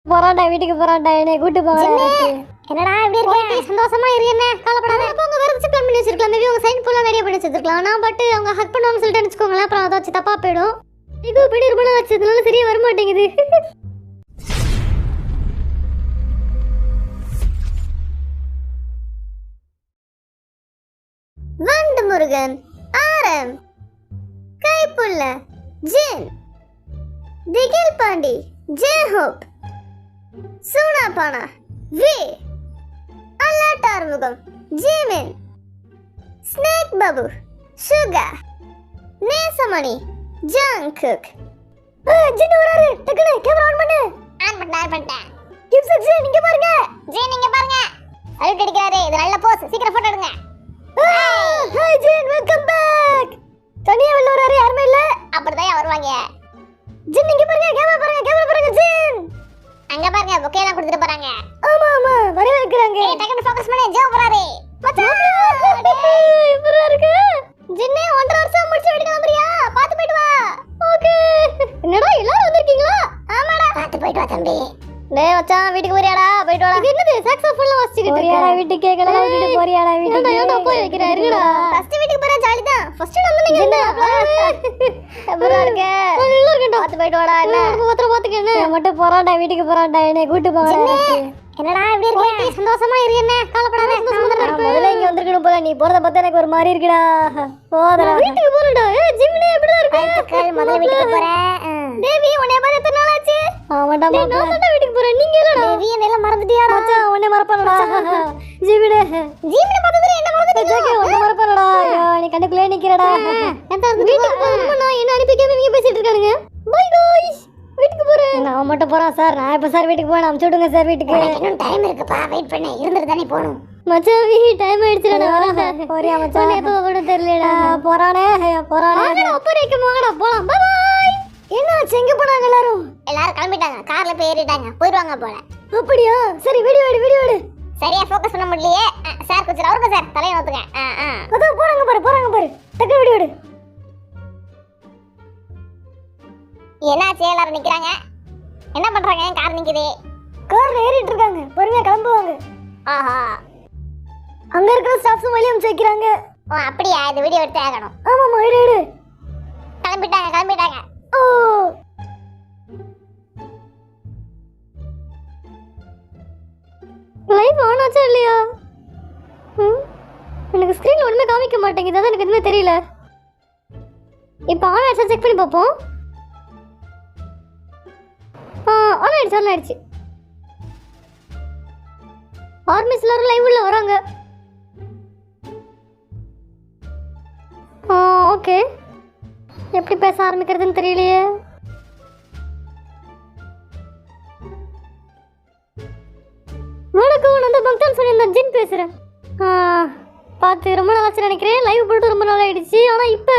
போறாண்டா வீட்டுக்கு போறாண்டா என்னை கூட்டு போங்க. என்னடா இப்படி இருக்க? சந்தோஷமா இரு, என்ன கவலைப்படாத. அப்ப அவங்க வரதுக்கு பிளான் பண்ணி வச்சிருக்கலாம். மேபி அவங்க சைன் ஃபுல்லா ரெடியா பண்ணி வச்சிருக்கலாம். நான் பட் அவங்க ஹக் பண்ணுவாங்க சொல்லிட்டு நினைச்சுக்கோங்களேன். அப்புறம் அதை வச்சு தப்பா போயிடும். இகோ பிடி ரொம்ப நாள் வச்சதுனால சரியா வர மாட்டேங்குது. வண்டு முருகன் ஆரம் Kaipulla Jin Thigil Pandi J Hope Soonapaana V அல்லாட்டார்முகம் Jimin Snake Babu Suga Nesamani Jungkook. Jin வராரு, டக்குனு கேமரா ஆன் பண்ணு. ஆன் பண்ணிட்டேன். கிப்ஸ் ஜின் நீங்க பாருங்க. ஜீன் நீங்க பாருங்க, அழுக்கு அடிக்கிறாரு. இது நல்ல போஸ், சீக்கிரம் போட்டோ எடுங்க. ஹாய் ஜின், வெல்கம் பேக். தனியா வெளில வராரு, யாருமே இல்ல. அப்படிதான் வருவாங்க. ஜின் நீங்க பாருங்க, கேமரா பாருங்க ஜின். அங்க பாருங்க, பொக்கே எல்லாம் கொடுத்துட்டு போறாங்க. ஆமா ஆமா வரவேற்கிறாங்க. ஏய் டக்குனு ஃபோக்கஸ் பண்ணி ஜோ போறாரு. மச்சான் எப்படிடா இருக்கு? ஜின்னே 1.5 வருஷம் முடிச்சு வீட்டுக்கு கிளம்புறியா? பாத்து போயிட்டு வா. ஓகே. என்னடா எல்லாரும் வந்திருக்கீங்களா? ஆமாடா, பாத்து போயிட்டு வா தம்பி. டேய் மச்சான் வீட்டுக்கு போறியாடா? போயிட்டு வாடா. இது என்னது சாக்ஸோஃபோன்ல வாசிச்சிட்டு போறியாடா இருக்க? வீட்டுக்கு கேக்கல விட்டுட்டு போறியாடா வீட்டுக்கு? ஏன்டா போய் வைக்கிற இருடா. ஃபர்ஸ்ட் வீட்டுக்கு போற ஜாலி தான். ஃபர்ஸ்ட் நம்ம நீங்க என்ன? எப்பரா இருக்க? நல்லா இருக்கேன்டா. பாத்து போயிட்டு வாடா. என்ன பத்திரம் பாத்துக்க என்ன? நான் மட்டும் போறான்டா வீட்டுக்கு போறான்டா என்னை கூட்டு போங்க. என்னடா இப்படி இருக்க? சந்தோஷமா இரு, என்ன கவலைப்படாத. சந்தோஷமா தான் நான் இருப்பேன். முதல்ல இங்க வந்திருக்கணும் போல. நீ போறத பார்த்தா எனக்கு ஒரு மாதிரி இருக்குடா. போதடா. வீட்டுக்கு போறடா. ஜிம்னே எப்படி இருக்கு? வாழ்த்துக்கள், முதல்ல வீட்டுக்கு போறேன். தேவி உன்னை பார்த்து எத்தனை நாள் ஆச்சு? ஆமாடா டேய், மாப்பிள்ள. நான் தான் வீட்டுக்கு போறேன். நீங்க இல்லடா. தேவி என்னெல்லாம் மறந்துட்டியாடா? மச்சான் உன்னை மறப்பானடா. ஜீவிடு. ஜீவனை பார்த்ததுல என்ன மறந்துட்டீங்க? ஜாக்கி உன்னை மறப்பானடா. ஐயோ நீ கண்ணுக்குள்ளே நிக்கிறடா. வீட்டுக்கு போறோம்மா, நான் என்ன அனுப்பிக்காம இவங்க பேசிட்டு இருக்கானுங்க. பை காய்ஸ், வீட்டுக்கு போறேன். நான் மட்டும் போறான் சார். நான் இப்ப சார் வீட்டுக்கு போறேன். அமுச்சு விடுங்க சார் வீட்டுக்கு. இன்னும் டைம் இருக்குப்பா, வெயிட் பண்ணு. இருந்துட்டு தானே போகணும். மச்சான் டைம் ஆயிடுச்சுடா, நான் வரேன். போறியா மச்சான்? உன்னை எப்போ கூட தெரியலடா. போறானே போறானே. ஒப்பரைக்கு வாங்கடா போலாம். Bye bye. என்னாச்சு, எங்க போனாங்க எல்லாரும்? எல்லாரும் கிளம்பிட்டாங்க, கார்ல போய் ஏறிட்டாங்க, போயிடுவாங்க போல. அப்படியா? சரி வீடியோ எடு. சரியா ஃபோக்கஸ் பண்ண முடியலையே. சார் கொஞ்சம் அவருங்க சார், தலையை நோத்துங்க. அதோ போறாங்க பாரு. டக்கு வீடியோ எடு. என்னாச்சு, எல்லாரும் நிக்கிறாங்க. என்ன பண்றாங்க? கார் நிக்குது. கார்ல ஏறிட்டு இருக்காங்க. பொறுமையா கிளம்புவாங்க. ஆஹா, அங்க இருக்கிற ஸ்டாஃப்ஸும் வெளியே அனுப்பிச்சு வைக்கிறாங்க. ஓ அப்படியா? இந்த வீடியோ எடுத்து ஆகணும். ஆமாமா எடு. கிளம்பிட்டாங்க. ஓ லைவ் ஆன் ஆச்சா இல்லையா? எனக்கு ஸ்க்ரீன்ல ஒண்ணுமே காமிக்க மாட்டேங்குது. அதான் எனக்கு எதுவுமே தெரியல. இப்போ ஆன் ஆயிடுச்சா செக் பண்ணி பார்ப்போம். ஆன் ஆயிடுச்சு. ஆர்மிஸ் எல்லாரும் லைவ் உள்ள வராங்க. ஓகே, எப்படி பேச ஆரம்பிக்கிறதுன்னு தெரியலையே. வணக்கம், நான் பக்தான் சொல்லியிருந்தேன். ஜின் பேசுறேன். பார்த்து ரொம்ப நாள் ஆச்சு நினைக்கிறேன். லைவ் போட்டு ரொம்ப நாள் ஆயிடுச்சு. ஆனா இப்ப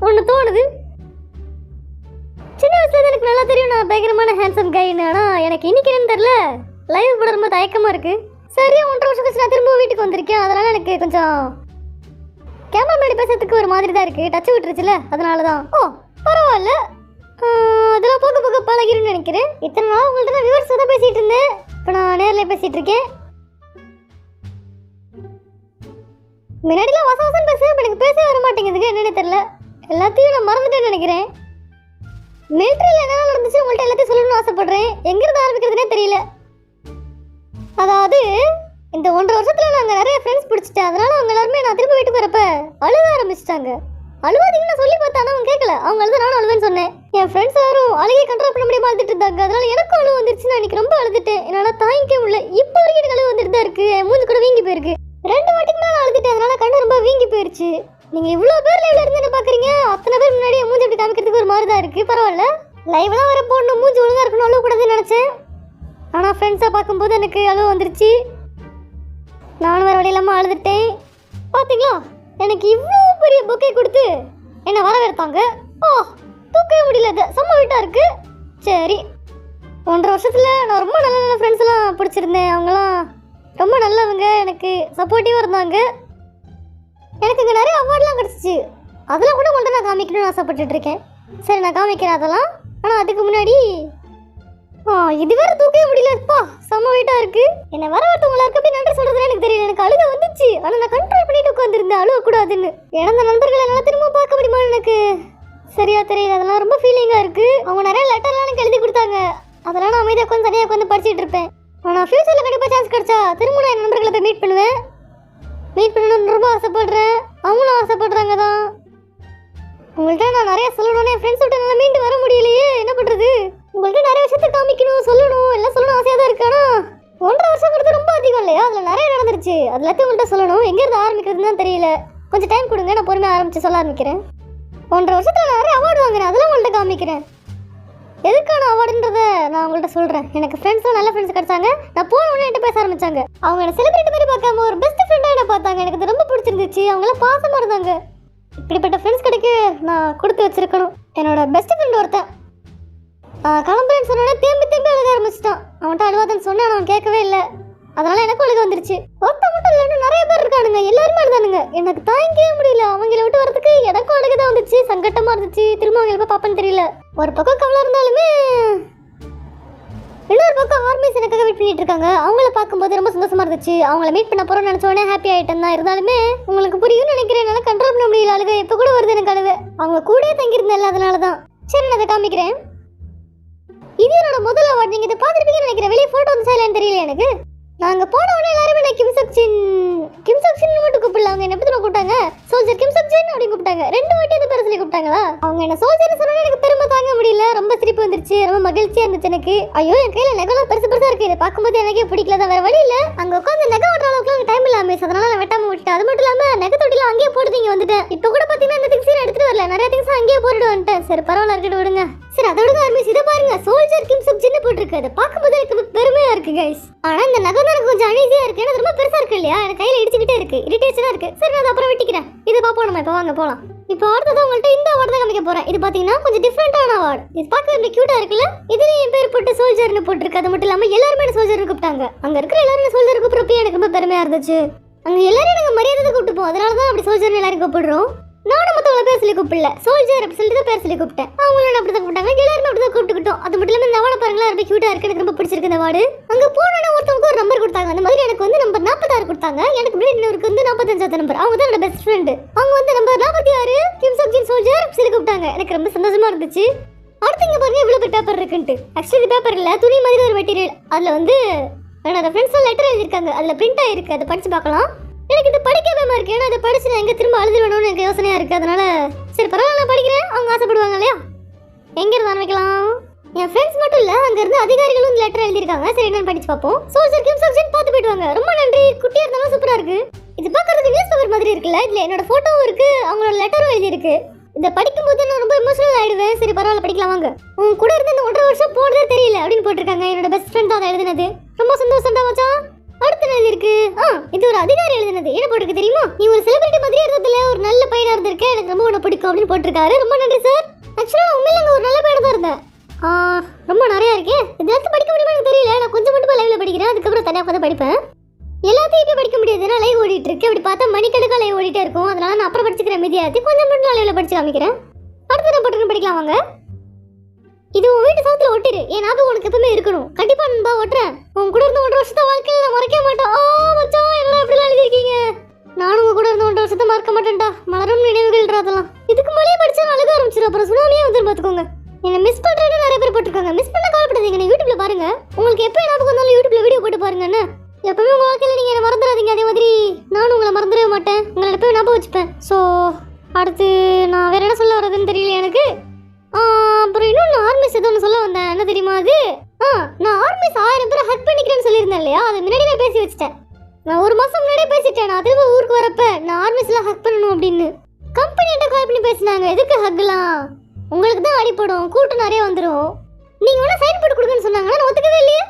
ஒண்ணு தோணுது. சின்ன வயசுல எனக்கு நல்லா தெரியும் நான் பயங்கரமான ஹேண்ட்ஸம் கைன்னு. ஆனா எனக்கு இன்னைக்கு என்னன்னு தெரியல, லைவ் போட ரொம்ப தயக்கமா இருக்கு. சரியா 1.5 வருஷம் கழிச்சு நான் திரும்ப வீட்டுக்கு வந்திருக்கேன். அதனால எனக்கு கொஞ்சம் கேமரா முன்னாடி பேசுறதுக்கு ஒரு மாதிரி தான் இருக்கு. டச் விட்டுருச்சுல, அதனாலதான். ஓ பரவாயில்ல, அதெல்லாம் போக பழகிருன்னு நினைக்கிறேன். இத்தனை நாள் உங்கள்ட்ட நான் வியூவர்ஸ் தான் பேசிட்டு இருந்தேன். இப்போ நான் நேரில் பேசிட்டு இருக்கேன். முன்னாடிலாம் வசம் பேசுவேன். இப்போ எனக்கு பேசவே வர மாட்டேங்குதுங்க, என்னன்னு தெரியல. எல்லாத்தையும் நான் மறந்துட்டேன்னு நினைக்கிறேன். மிலிட்டரியில் என்ன நடந்துச்சு உங்கள்கிட்ட எல்லாத்தையும் சொல்லணும்னு ஆசைப்படுறேன். எங்கிருந்து ஆரம்பிக்கிறதுனே தெரியல. அதாவது இந்த 1.5 வருஷத்துல நாங்கள் நிறைய ஃப்ரெண்ட்ஸ் பிடிச்சிட்டேன். அதனால அவங்க எல்லாருமே நான் திரும்ப வீட்டுக்கு வரப்ப அழுக ஆரம்பிச்சிட்டாங்க. அழுவாதீங்கன்னு நான் சொல்லி பார்த்தேன், அவங்க கேட்கல. அவங்க அழுத நானும் அழுவேன்னு சொன்னேன். என் ஃப்ரெண்ட்ஸ் எல்லாரும் அழுகையை கண்ட்ரோல் பண்ண முடியாம அழுதுட்டு இருந்தாங்க. அதனால எனக்கும் அழுவு வந்துருச்சு. நான் இன்னைக்கு ரொம்ப அழுதுட்டேன். என்னால் தாங்கிக்க முடியல. இப்போ வரைக்கும் எனக்கு அழுவு வந்துட்டு தான் இருக்கு. என் மூஞ்சி கூட வீங்கி போயிருக்கு. 2 வாட்டிக்கு மேலே அழுதுட்டேன். அதனால கண்ணு ரொம்ப வீங்கி போயிருச்சு. நீங்க இவ்வளோ பேர் லைவ்ல இருந்து என்ன பாக்குறீங்க? அத்தனை பேர் முன்னாடி என் மூஞ்சி அப்படி காமிக்கிறதுக்கு ஒரு மாதிரி தான் இருக்கு. பரவாயில்ல, லைவ்லாம் வர போடணும், மூஞ்சி ஒழுங்கா இருக்கணும், அழுவ கூடாதுன்னு நினைச்சேன். ஆனா ஃப்ரெண்ட்ஸா பார்க்கும்போது எனக்கு அழுவு வந்துருச்சு. நானும் வேற வழி இல்லாமல் அழுதுட்டேன். பார்த்தீங்களா, எனக்கு இவ்வளோ பெரிய பொக்கை கொடுத்து என்னை வரவேற்பாங்க. தூக்கவே முடியல. இது செம்ம வீட்டாக இருக்கு. சரி, 1.5 வருஷத்தில் நான் ரொம்ப நல்ல ஃப்ரெண்ட்ஸ் எல்லாம் பிடிச்சிருந்தேன். அவங்களாம் ரொம்ப நல்லவங்க, எனக்கு சப்போர்ட்டிவாக இருந்தாங்க. எனக்கு இங்கே நிறைய அவார்ட்லாம் கிடச்சிச்சு. அதெல்லாம் கூட உங்கள்கிட்ட நான் காமிக்கணும்னு ஆசைப்பட்டுட்டு இருக்கேன். சரி, நான் காமிக்கிறேன் அதெல்லாம். ஆனால் அதுக்கு முன்னாடி இது வேற தூக்கவே முடியலப்பா, செம்ம வெயிட்டா இருக்கு. என்ன வர ஒருத்தவங்களுக்கு எப்படி நன்றி சொல்றதுன்னு எனக்கு தெரியல. எனக்கு அழுக வந்துச்சு, ஆனா நான் கண்ட்ரோல் பண்ணிட்டு உட்காந்துருந்தேன் அழுக கூடாதுன்னு. இழந்த நண்பர்களை என்னால திரும்ப பார்க்க முடியுமா எனக்கு சரியா தெரியல. அதெல்லாம் ரொம்ப ஃபீலிங்கா இருக்கு. அவங்க நிறைய லெட்டர்லாம் எனக்கு எழுதி கொடுத்தாங்க, அதெல்லாம் நான் அமைதியாக உட்காந்து தனியாக உட்காந்து படிச்சுட்டு இருப்பேன். ஆனால் ஃபியூச்சரில் கண்டிப்பாக சான்ஸ் கிடைச்சா திரும்ப நான் என் நண்பர்களை போய் மீட் பண்ணுவேன். மீட் பண்ணணும்னு ரொம்ப ஆசைப்படுறேன், அவங்களும் ஆசைப்படுறாங்க தான். உங்கள்கிட்ட நான் நிறைய சொல்லணும்னு என் ஃப்ரெண்ட்ஸ் விட்டு நல்லா மீண்டு வர முடியலையே, என்ன பண்ணுறது? உங்கள்கிட்ட நிறைய விஷயத்தை காமிக்கணும், சொல்லணும், எல்லாம் சொல்லணும் ஆசையாக தான் இருக்கு. ஆனால் 1.5 வருஷங்கிறது ரொம்ப அதிகம் இல்லையா? அதில் நிறைய நடந்துருச்சு, அது எல்லாத்தையும் உங்கள்கிட்ட சொல்லணும். எங்கேருந்து ஆரம்பிக்கிறதுன்னு தான் தெரியல. கொஞ்சம் டைம் கொடுங்க, நான் பொறுமையாக ஆரம்பித்து சொல்ல ஆரம்பிக்கிறேன். 1.5 வருஷத்தில் நான் நிறைய அவார்டு வாங்குறேன், அதெல்லாம் உங்கள்கிட்ட காமிக்கிறேன். எதுக்கான அவார்டுன்றத நான் உங்கள்கிட்ட சொல்கிறேன். எனக்கு ஃப்ரெண்ட்ஸ்லாம் நல்ல ஃப்ரெண்ட்ஸ் கிடைச்சாங்க. நான் போன உடனே என்கிட்ட பேச ஆரம்பிச்சாங்க. அவங்க என்ன செலிபிரிட்டி மாதிரி பார்க்காம ஒரு பெஸ்ட் ஃப்ரெண்டாக என்ன பார்த்தாங்க. எனக்கு அது ரொம்ப பிடிச்சிருந்துச்சு. அவங்களாம் பாசமாக இருந்தாங்க. இப்படிப்பட்ட ஃப்ரெண்ட்ஸ் கிடைக்க நான் கொடுத்து வச்சிருக்கணும். என்னோட பெஸ்ட் ஃப்ரெண்ட் ஒருத்தன் கிளம்புறேன்னு சொன்னோடனே தேம்பி அழுக ஆரம்பிச்சிட்டான். அவன்கிட்ட அழுவாதன்னு சொன்னேன், அவன் கேட்கவே இல்லை. அதனால எனக்கு அழுக வந்துருச்சு. ஒருத்த மட்டும் இல்லைன்னு நிறைய பேர் இருக்கானுங்க, எல்லாருமே அழுதானுங்க. எனக்கு தாங்கிக்கவே முடியல. அவங்கள விட்டு வரதுக்கு எனக்கும் அழுக தான் வந்துச்சு, சங்கட்டமா இருந்துச்சு. திரும்ப அவங்க எப்போ பார்ப்பேன்னு தெரியல. ஒரு பக்கம் கவலை இருந்தாலுமே இன்னொரு பக்கம் ஆர்மிஸ் எனக்காக வெயிட் பண்ணிட்டு இருக்காங்க. அவங்கள பார்க்கும்போது ரொம்ப சந்தோஷமா இருந்துச்சு. அவங்கள மீட் பண்ண போறோம்னு நினைச்ச உடனே ஹாப்பி ஆயிட்டேன் தான். இருந்தாலுமே உங்களுக்கு புரியும்னு நினைக்கிறேன், என்னால கண்ட்ரோல் பண்ண முடியல அழுக. எப்போ கூட வருது எனக்கு அழுக. அவங்க கூடயே தங்கியிருந்தேன்ல, அதனால தான். சரி, நான் அதை காமிக்கிறேன். இது என்னோட முதல் அவார்டு. நீங்க இதை பார்த்துருப்பீங்கன்னு நினைக்கிறேன். வெளியே போட்டோ வந்துச்சா இல்லைன்னு தெரியல எனக்கு. நாங்க போன உடனே எல்லாருமே நான் கிம் சக்சின் மட்டும் கூப்பிடல. அவங்க என்ன பத்தி கூப்பிட்டாங்க, சோல்ஜர் கிம் சக்சின் அப்படின்னு கூப்பிட்டாங்க. 2 வாட்டி அந்த பேரை சொல்லி கூப்பிட்டாங்களா. அவங்க என்ன சோல்ஜர் சொன்னா எனக்கு பெருமை தாங்க முடியல. ரொம்ப சிரிப்பு வந்துருச்சு, ரொம்ப மகிழ்ச்சியா இருந்துச்சு எனக்கு. ஐயோ, என் கையில நெகலாம் பெருசா இருக்கு. இதை பார்க்கும்போது எனக்கே பிடிக்கல தான். வேற வழி இல்ல. அங்க உட்காந்து நெக ஓட்டுற அளவுக்கு டைம் இல்லாம, அதனால நான் வெட்டாம விட்டுட்டேன். அது மட்டும் இல்லாம நெக தொட்டில அங்கேயே போட்டு வந்துட்டேன். இப்போ கூட பாத்தீங்கன்னா இந்த திங்ஸ் எடுத்துட்டு வரல, நிறைய திங்ஸ் அங்கேயே போட்டுட்டு வந்துட்டேன். சரி, பரவாயில்ல, இருக்கட்டும், விடுங்க. சரி, அதோட ஆர்மிஸ் இதை பாருங்க, சோல்ஜர் கிம் சக்சின் போட்டுருக்கு. அதை பார்க்கும்போது எனக்கு பெருமையா இருக்கு கைஸ். ஆனா இந்த நகை தான் எனக்கு கொஞ்சம் அனீசியா இருக்கு. எனக்கு ரொம்ப பெருசா இருக்கு இல்லையா, எனக்கு கையில இடிச்சுக்கிட்டே இருக்கு, இரிட்டேஷனா இருக்கு. சரி, நான் அப்புறம் வெட்டிக்கிறேன். இது பாப்போம் நம்ம. இப்போ வாங்க போலாம். இப்போ அடுத்தது உங்கள்கிட்ட இந்த அவார்டு தான் காமிக்க போறேன். இது பாத்தீங்கன்னா கொஞ்சம் டிஃப்ரெண்டான அவார்டு. இது பார்க்க ரொம்ப கியூட்டா இருக்குல்ல. இதுல என் பேர் போட்டு சோல்ஜர்னு போட்டுருக்கு. அது மட்டும் இல்லாம எல்லாருமே சோல்ஜர் கூப்பிட்டாங்க. அங்க இருக்கிற எல்லாரும் சோல்ஜர் கூப்பிடுறப்ப எனக்கு ரொம்ப பெருமையா இருந்துச்சு. அங்க எல்லாரும் நாங்க மரியாதை கூப்பிட்டுப்போம், அதனாலதான் அப்படி சோல்ஜர் எல்லாரும் கூப்பிடுறோம். நானும் மத்தவங்கள பேர் சொல்லி கூப்பிடல, சோல்ஜர் அப்படி சொல்லிட்டு பேர் சொல்லி கூப்பிட்டேன். அவங்களும் அப்படிதான் கூப்பிட்டாங்க, எல்லாருமே அப்படிதான் கூப்பிட்டுக்கிட்டோம். அது மட்டும் இல்லாம இந்த அவார்டை பாருங்களா, ரொம்ப கியூட்டா இருக்கு. எனக்கு ரொம்ப பிடிச்சிருக்கு இந்த அவார்டு. அங்க போனோட ஒருத்தவங்க ஒரு நம்பர் கொடுத்தாங்க. அந்த மாதிரி எனக்கு வந்து நம்பர் 46 கொடுத்தாங்க. எனக்கு முன்னாடி இன்னொருக்கு வந்து 45வது நம்பர். அவங்க தான் என்னோட பெஸ்ட் ஃப்ரெண்ட். அவங்க வந்து நம்பர் 46 கிம் சக்சின் சோல்ஜர் சொல்லி கூப்பிட்டாங்க. எனக்கு ரொம்ப சந்தோஷமா இருந்துச்சு. அடுத்து இங்க பாருங்க இவ்வளவு பேப்பர் இருக்குன்ட்டு. ஆக்சுவலி இது பேப்பர் இல்ல, துணி மாதிரி ஒரு மெட்டீரியல். அதுல வந்து என்னோட ஃப்ரெண்ட்ஸ் லெட்டர் எழுதிருக்காங்க. அதுல பிரிண்ட் ஆயிருக்கு, அதை படிச்சு பார்க்கலாம். எனக்கு இது படிக்கவே இருக்கு. ஏன்னா அதை படிச்சு நான் எங்க திரும்ப எழுதிடணும்னு எனக்கு யோசனையா இருக்கு. அதனால சரி, பரவாயில்ல, நான் படிக்கிறேன். அவங்க ஆசைப்படுவாங்க இல்லையா. எங்க இருந்து ஆரம்பிக்கலாம்? என் ஃப்ரெண்ட்ஸ் மட்டும் இல்ல, அங்க இருந்து அதிகாரிகளும் இந்த லெட்டர் எழுதிருக்காங்க. சரி, என்னன்னு படிச்சு பார்ப்போம். சோல்ஜர் கிம் சக்சின் பார்த்து போயிட்டு வாங்க. ரொம்ப நன்றி. குட்டியா இருந்தாலும் சூப்பரா இருக்கு. இது பார்க்கறதுக்கு நியூஸ் பேப்பர் மாதிரி இருக்குல்ல. இதுல என்னோட போட்டோவும் இருக்கு, அவங்களோட லெட்டரும் எழுதி இருக்கு. இதை படிக்கும்போது நான் ரொம்ப எமோஷனல் ஆயிடுவேன். சரி, பரவாயில்ல, படிக்கலாம் வாங்க. உங்க கூட இருந்து இந்த 1.5 வருஷம் போனதே தெரியல அப்படின்னு போட்டிருக்காங்க. என்னோட பெஸ்ட் ஃப்ரெண்ட் தான் அதை எழுதினது. ரொம்ப சந்தோஷம் தான் மச்சான். அடுத்து எழுதி இருக்கு, இது ஒரு அதிகாரி எழுதினது. என்ன போட்டிருக்கு தெரியுமா? நீ ஒரு செலிபிரிட்டி மாதிரி இருந்ததுல ஒரு நல்ல பையனா இருந்திருக்க, எனக்கு ரொம்ப உன்னை பிடிக்கும் அப்படின்னு போட்டிருக்காரு. ரொம்ப நன்றி சார். ஆக்சுவலா உண்மையில அங்க ஒரு நல்ல பையனா தான் இருந்தேன். ரொம்ப நிறைய இருக்கே. இதெல்லாம் படிக்க முடியுமா எனக்கு தெரியல. நான் கொஞ்சம் மட்டும் லைவ்ல படிக்கிறேன், அதுக்கப்புறம் தனியாக உட்காந்து படிப்பேன். எல்லாத்தையும் இப்போ படிக்க முடியாது, ஏன்னா லைவ் ஓடிட்டு இருக்கு. அப்படி பார்த்தா மணிக்கணக்காக லைவ் ஓடிட்டே இருக்கும். அதனால நான் அப்புறம் படிச்சுக்கிறேன். மீதியாத்தி கொஞ்சம் மட்டும் லைவ்ல படிச்சு காமிக்கிறேன். அடுத்து நான் போட்டு படிக்கலாம் வாங்க. இது உன் வீட்டு சவுத்துல ஒட்டிரு. என் ஞாபகம் உனக்கு எப்பவுமே இருக்கணும். கண்டிப்பா நண்பா ஒட்டுறேன். உன் கூட இருந்த 1.5 வருஷத்தை வாழ்க்கையில நான் மறக்க மாட்டேன். மச்சான், என்னடா இப்படிலாம் எழுதிருக்கீங்க. நானும் உங்க கூட இருந்த 1.5 வருஷத்தை மறக்க மாட்டேன்டா. மலரும் நினைவுகள் அதெல்லாம். இதுக்கு மேலேயே படிச்சா அழுக ஆரம்பிச்சிடும். அப்புறம் சுனாமியே வந்து பார்த்துக்கோங்க. என்ன மிஸ் பண்றேன்னு நிறைய பேர் போட்டிருக்காங்க. மிஸ் பண்ண கவலைப்படாதீங்க, நீங்க யூடியூப்ல பாருங்க. உங்களுக்கு எப்போ ஞாபகம் வந்தாலும் யூடியூப்ல வீடியோ போட்டு பாருங்கன்னு. எப்பவுமே உங்க வாழ்க்கையில நீங்க என்ன மறந்துடாதீங்க. அதே மாதிரி நானும் உங்களை மறந்துடவே மாட்டேன். உங்களை எப்பவும் ஞாபகம் வச்சுப்பேன். ஸோ அடுத்து நான் வேற என்ன சொல்ல வரதுன்னு தெரியல எனக்கு. அப்புறம் இன்னொன்று ஆர்மிஸ் ஏதோ ஒன்று சொல்ல வந்தேன். என்ன தெரியுமா அது? நான் ஆர்மிஸ் 1000 பேரை ஹக் பண்ணிக்கிறேன்னு சொல்லியிருந்தேன் இல்லையா, அதை முன்னாடி நான் பேசி வச்சுட்டேன். நான் 1 மாதம் முன்னாடியே பேசிட்டேன். நான் திரும்ப ஊருக்கு வரப்ப நான் ஆர்மிஸ்லாம் ஹக் பண்ணணும் அப்படின்னு கம்பெனிகிட்ட கால் பண்ணி பேசினாங்க. எதுக்கு ஹக்லாம்? உங்களுக்கு தான் அடிப்படும், கூட்டம் நிறைய வந்துடும். நீங்கள் வேணா சைன் போட்டு கொடுங்கன்னு சொன்னாங்க. நான் ஒத்துக்கவே இல்லையே.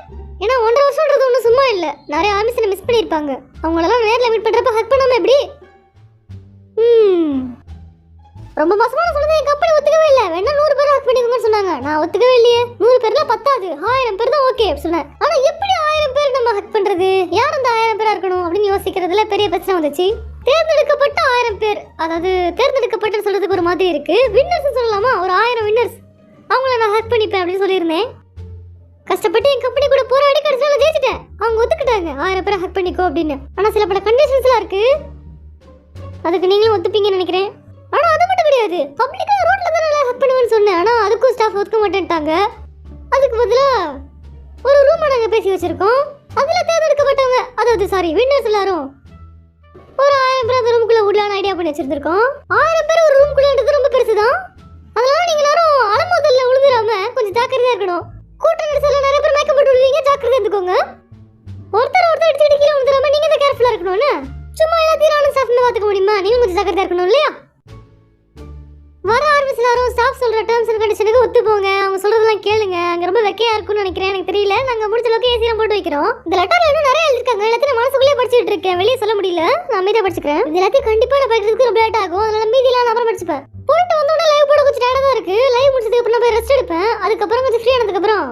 ஏன்னா 1.5 வருஷம்ன்றது ஒன்றும் சும்மா இல்லை. நிறைய ஆர்மிஸை மிஸ் பண்ணியிருப்பாங்க. அவங்களெல்லாம் நேரில் மீட் பண்ணுறப்ப ஹக் பண்ணாமல் எப்படி? ரொம்ப மாசமா நான் சொன்னது என் கம்பெனி ஒத்துக்கவே இல்லை. வேணா 100 பேர் ஹக் பண்ணிக்கோங்கன்னு சொன்னாங்க. நான் ஒத்துக்கவே இல்லையே. 100 பேர்லாம் பத்தாது, 1000 பேர் தான் ஓகே சொன்னேன். ஆனா எப்படி 1000 பேர் நம்ம ஹக் பண்றது? யார் அந்த 1000 பேரா இருக்கணும் அப்படின்னு யோசிக்கிறதுல பெரிய பிரச்சனை வந்துச்சு. தேர்ந்தெடுக்கப்பட்ட 1000 பேர், அதாவது தேர்ந்தெடுக்கப்பட்ட சொல்றதுக்கு ஒரு மாதிரி இருக்கு. வின்னர்ஸ் சொல்லலாமா? ஒரு 1000 வின்னர்ஸ், அவங்கள நான் ஹக் பண்ணிப்பேன் அப்படின்னு சொல்லியிருந்தேன். கஷ்டப்பட்டு என் கம்பெனி கூட போராடி கடைசியில ஜெயிச்சிட்டேன். அவங்க ஒத்துக்கிட்டாங்க 1000 பேரை ஹக் பண்ணிக்கோ அப்படின்னு. ஆனா சில பல கண்டிஷன்ஸ்லாம் இருக்கு, அதுக்கு நீங்களும் ஒத்துப்பீங்கன்னு நினைக்கிறேன். ஆனா அது மட்டும் கிடையாது, பப்ளிக்கா ரோட்ல தான் ஹக் பண்ணுவேன்னு சொன்னேன். ஆனா அதுக்கும் ஸ்டாஃப் ஒத்துக்க மாட்டேன்ட்டாங்க. அதுக்கு பதிலா ஒரு ரூம் நாங்க பேசி வச்சிருக்கோம். அதுல தேர்ந்தெடுக்கப்பட்டவங்க, அதாவது சாரி வின்னர்ஸ் எல்லாரும் ஒரு 1000 பேர் அந்த ரூமுக்குள்ள விடலான்னு ஐடியா பண்ணி வச்சிருந்திருக்கோம். 1000 பேர் ஒரு ரூமுக்குள்ளன்றது ரொம்ப பெருசுதான். அதனால நீங்க எல்லாரும் அலமோதல்ல விழுந்துடாம கொஞ்சம் ஜாக்கிரதையா இருக்கணும். கூட்ட நெரிசல்ல நிறைய பேர் மயக்கம் போட்டு விழுவீங்க, ஜாக்கிரதையா இருந்துக்கோங்க. ஒருத்தர் அடிச்சுட்டு கீழே விழுந்துடாம நீங்க தான் கேர்ஃபுல்லா இருக்கணும்னு. சும்மா எல்லாத்தையும் நானும் ஸ்டாஃப்ல பாத்துக்க முடியுமா? நீங்க கொஞ்சம் ஜாக்கிரதையா இருக்கணும் இல்லையா? வர ஆர்மிஸ் எல்லாரும் ஸ்டாஃப் சொல்ற டேர்ம்ஸ் அண்ட் கண்டிஷனுக்கு ஒத்து போங்க. அவங்க சொல்றதெல்லாம் கேளுங்க. அங்க ரொம்ப வெக்கையா இருக்கும்னு நினைக்கிறேன், எனக்கு தெரியல. நாங்க முடிஞ்ச அளவுக்கு ஏசிலாம் போட்டு வைக்கிறோம். இந்த லெட்டர்ல இன்னும் நிறைய எழுதிருக்காங்க. எல்லாத்தையும் மனசுக்குள்ளே படிச்சுட்டு இருக்கேன், வெளியே சொல்ல முடியல. நான் அமைதியா படிச்சுக்கிறேன். இது எல்லாத்தையும் கண்டிப்பா நான் படிக்கிறதுக்கு ரொம்ப லேட் ஆகும். அதனால மீதியெல்லாம் நான் அப்புறம் படிச்சுப்பேன். போயிட்டு வந்தோடனே லைவ் போட கொஞ்சம் டயர்டா தான் இருக்கு. லைவ் முடிச்சதுக்கு அப்புறம் நான் போய் ரெஸ்ட் எடுப்பேன். அதுக்கப்புறம் கொஞ்சம் ஃப்ரீ ஆனதுக்கு அப்புறம்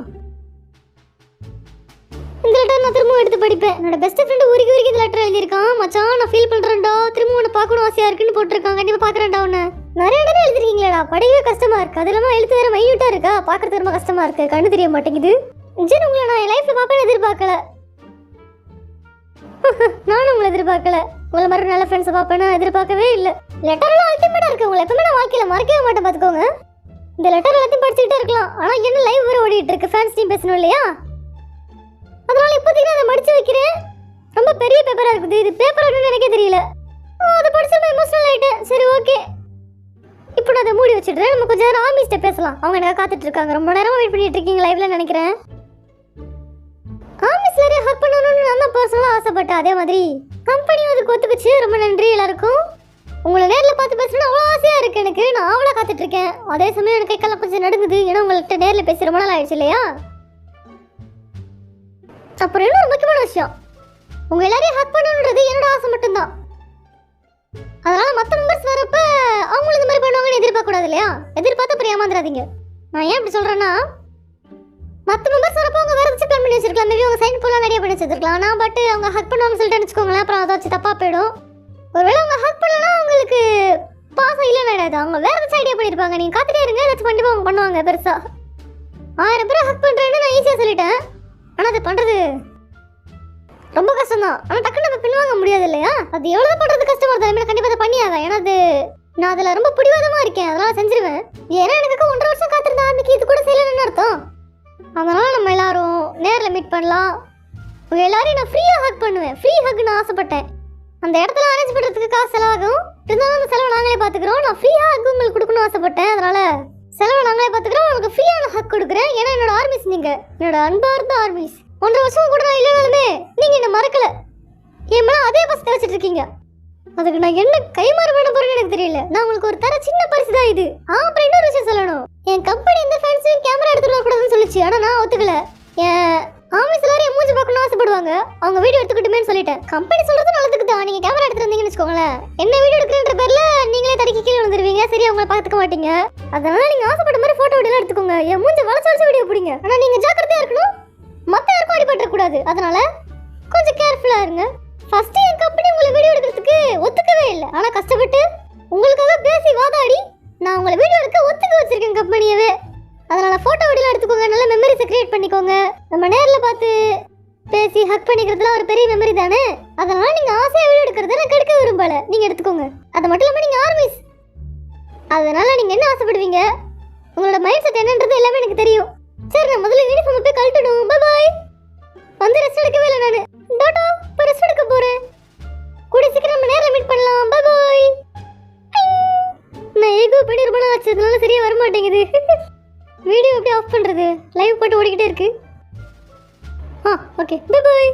இந்த லெட்டர் நான் திரும்ப எடுத்து படிப்பேன். என்னோட பெஸ்ட் ஃப்ரெண்ட் உருகி இந்த லெட்டர் எழுதியிருக்கான். மச்சான் நான் ஃபீல் பண்றேன்டா, திரும்ப உன்னை பார்க்கணும் ஆசையா இருக்குன்னு போட்டிருக்கான். கண்டிப்பா பாக்குறேன்டா உன்னை. நிறைய இடம் எழுதிருக்கீங்களா, படிக்கவே கஷ்டமா இருக்கு. அது இல்லாம எழுத்து வேற மையூட்டா இருக்கா, பாக்குறது ரொம்ப கஷ்டமா இருக்கு, கண்ணு தெரிய மாட்டேங்குது. ஜென் உங்களை நான் என் லைஃப்ல பாப்பேன்னு எதிர்பார்க்கல. நானும் உங்களை எதிர்பார்க்கல. உங்களை மாதிரி நல்ல ஃப்ரெண்ட்ஸை பாப்பேன்னு எதிர்பார்க்கவே இல்லை. லெட்டர்லாம் அல்டிமேட்டா இருக்கு. உங்களை எப்பவுமே நான் வாழ்க்கையில மறக்கவே மாட்டேன், பாத்துக்கோங்க. இந்த லெட்டர் எல்லாத்தையும் படிச்சுக்கிட்டே இருக்கலாம். ஆனா என்ன லைவ் வேற ஓடிட்டு இருக்கு, ஃபேன்ஸ் டீம் பேசணும் இல்லையா? அதனால இப்போதைக்கு நான் அதை மடிச்சு வைக்கிறேன். ரொம்ப பெரிய பேப்பரா இருக்குது. இது பேப்பர் என்னன்னு எனக்கே தெரியல. அதை படிச்சு நான் எமோஷனல் ஆயிட்டேன். சரி ஓகே, இப்போ நான் அதை மூடி வச்சிடுறேன். நம்ம கொஞ்சம் நேரம் ஆமிஸ்ட்ட பேசலாம். அவங்க எனக்கு காத்துட்டு இருக்காங்க. ரொம்ப நேரமா வெயிட் பண்ணிட்டு இருக்கீங்க லைவ்ல நினைக்கிறேன். ஆமிஸ் வேற ஹக் பண்ணணும்னு நான் தான் பர்சனலா ஆசைப்பட்டேன். அதே மாதிரி கம்பெனியும் அதுக்கு ஒத்துக்குச்சு. ரொம்ப நன்றி எல்லாருக்கும். உங்களை நேரில் பார்த்து பேசணும்னு அவ்வளோ ஆசையா இருக்கு எனக்கு. நான் அவ்வளோ காத்துட்டு இருக்கேன். அதே சமயம் எனக்கு கைக்கெல்லாம் கொஞ்சம் நடுங்குது. ஏன்னா உங்கள்கிட்ட நேரில் பேசி ரொம்ப நாள் ஆயிடுச்சு இல்லையா? அப்புறம் இன்னொரு முக்கியமான விஷயம், உங்க எல்லாரையும் ஹக் பண்ணணுன்றது என்னோட ஆசை மட்டும்தான். அதனால மற்ற மெம்பர்ஸ் வரப்ப அவங்களும் இந்த மாதிரி பண்ணுவாங்கன்னு எதிர்பார்க்க கூடாது இல்லையா? எதிர்பார்த்து அப்புறம் ஏமாந்துடாதீங்க. நான் ஏன் இப்படி சொல்றேன்னா, மற்ற மெம்பர்ஸ் வரப்போ அவங்க வேற ஏதாச்சும் பிளான் பண்ணி வச்சிருக்கலாம். மேபி அவங்க சைன் போலாம் நிறைய பண்ணி வச்சிருக்கலாம். நான் பட் அவங்க ஹக் பண்ணுவாங்கன்னு சொல்லிட்டு வச்சுக்கோங்களேன், அப்புறம் அதை வச்சு தப்பா போயிடும். ஒருவேளை அவங்க ஹக் பண்ணலாம் அவங்களுக்கு பாசம் இல்லைன்னு ஆயிடாது. அவங்க வேற ஏதாச்சும் ஐடியா பண்ணியிருப்பாங்க. நீங்க காத்துட்டே இருங்க, ஏதாச்சும் கண்டிப்பா அவங்க பண்ணுவாங்க பெருசா. 1000 பேரை ஹக் பண்றேன்னு நான் ஈஸியா சொல்லிட்டேன். ஆனா அது பண்றது ரொம்ப கஷ்டம் தான். ஆனா டக்குன்னு நம்ம பின்வாங்க முடியாது இல்லையா? அது எவ்வளவு பண்றது கஷ்டமா இருந்தாலும் கண்டிப்பா அதை பண்ணியாங்க. ஏன்னா அது நான் அதுல ரொம்ப பிடிவாதமா இருக்கேன். அதனால செஞ்சிருவேன். ஏன்னா எனக்கு 1.5 வருஷம் காத்திருந்த ஆரம்பிக்கு இது கூட செய்யலன்னு அர்த்தம். அதனால நம்ம எல்லாரும் நேர்ல மீட் பண்ணலாம். உங்க எல்லாரையும் நான் ஃப்ரீயா ஹக் பண்ணுவேன். ஃப்ரீ ஹக் நான் ஆசைப்பட்டேன். அந்த இடத்துல அரேஞ்ச் பண்றதுக்கு காசு செலவாகும். இருந்தாலும் அந்த செலவை நாங்களே பாத்துக்கிறோம். நான் ஃப்ரீயா ஹக் உங்களுக்கு கொடுக்கணும்னு ஆசைப்பட்டேன். அதனால செலவை நாங்களே பாத்துக்கிறோம். உங்களுக்கு ஃப்ரீயான ஹக் கொடுக்குறேன். ஏன்னா என்னோட ஆர்மிஸ் நீங்க, என்னோட அன்பார்ந்த ஆர்மிஸ். 1.5 வருஷம் கூட நான் இல்லைனாலுமே நீங்க என்ன மறக்கல. என் மேல அதே பசத்தை வச்சுட்டு இருக்கீங்க. அதுக்கு நான் என்ன கைமாறு பண்ண போறேன்னு எனக்கு தெரியல. நான் உங்களுக்கு ஒரு தர சின்ன பரிசு தான் இது. அப்புறம் இன்னொரு விஷயம் சொல்லணும். என் கம்பெனி எந்த ஃபேன்ஸையும் கேமரா எடுத்துட்டு வரக்கூடாதுன்னு சொல்லிச்சு. ஆனா நான் ஒத்துக்கல. என் ஆஃபீஸ் எல்லாரும் என் மூஞ்சி பார்க்கணும்னு ஆசைப்படுவாங்க. அவங்க வீடியோ எடுத்துக்கிட்டுமேன்னு சொல்லிட்டேன். கம்பெனி சொல்றது நல்லதுக்கு தான். நீங்க கேமரா எடுத்துட்டு வந்தீங்கன்னு வச்சுக்கோங்களேன், என்ன வீடியோ எடுக்கிறன்ற பேர்ல நீங்களே தடுக்கி கீழே வந்துருவீங்க. சரி, அவங்கள பார்த்துக்க மாட்டீங்க. அதனால நீங்க ஆசைப்பட்ட மாதிரி போட்டோ வீடியோ எடுத்துக்கோங்க. என் மூஞ்சி வளைச்சு வீடியோ பிடிங்க. ஆனா நீங்க ஜாக்கிரதையா இருக்கணும். மத்த யாருக்கும் அடிபட்டுற கூடாது. அதனால கொஞ்சம் கேர்ஃபுல்லா இருங்க. ஃபர்ஸ்ட் என் கம்பெனி உங்களை வீடியோ எடுக்கிறதுக்கு ஒத்துக்கவே இல்லை. ஆனா கஷ்டப்பட்டு உங்களுக்காக பேசி வாதாடி நான் உங்களை வீடியோ எடுக்க ஒத்துக்க வச்சிருக்கேன் கம்பெனியவே. அதனால போட்டோ வீடியோ எடுத்துக்கோங்க. நல்ல மெமரிஸை கிரியேட் பண்ணிக்கோங்க. நம்ம நேர்ல பார்த்து பேசி ஹக் பண்ணிக்கிறதுலாம் ஒரு பெரிய மெமரி தானே. அதனால நீங்க ஆசையா வீடியோ எடுக்கிறத நான் கெடுக்க விரும்பல. நீங்க எடுத்துக்கோங்க. அது மட்டும் இல்லாம நீங்க ஆர்மிஸ், அதனால நீங்க என்ன ஆசைப்படுவீங்க, உங்களோட மைண்ட் செட் என்னன்றது எல்லாமே எனக்கு தெரியும். சரி, நான் முதல்ல யூனிஃபார்ம் போய் கழட்டணும். Bye bye. வந்து ரெஸ்ட் எடுக்கவே இல்லை நானு. டாடா, இப்போ ரெஸ்ட் எடுக்க போறேன். கூடி சீக்கிரம் நம்ம நேர்ல மீட் பண்ணலாம். Bye bye. நான் ஏகோ பண்ணி ரொம்ப நாள் ஆச்சு, அதனால சரியா வர மாட்டேங்குது. வீடியோ எப்படி ஆஃப் பண்றது? லைவ் போட்டு ஓடிக்கிட்டே இருக்கு. Okay, bye bye.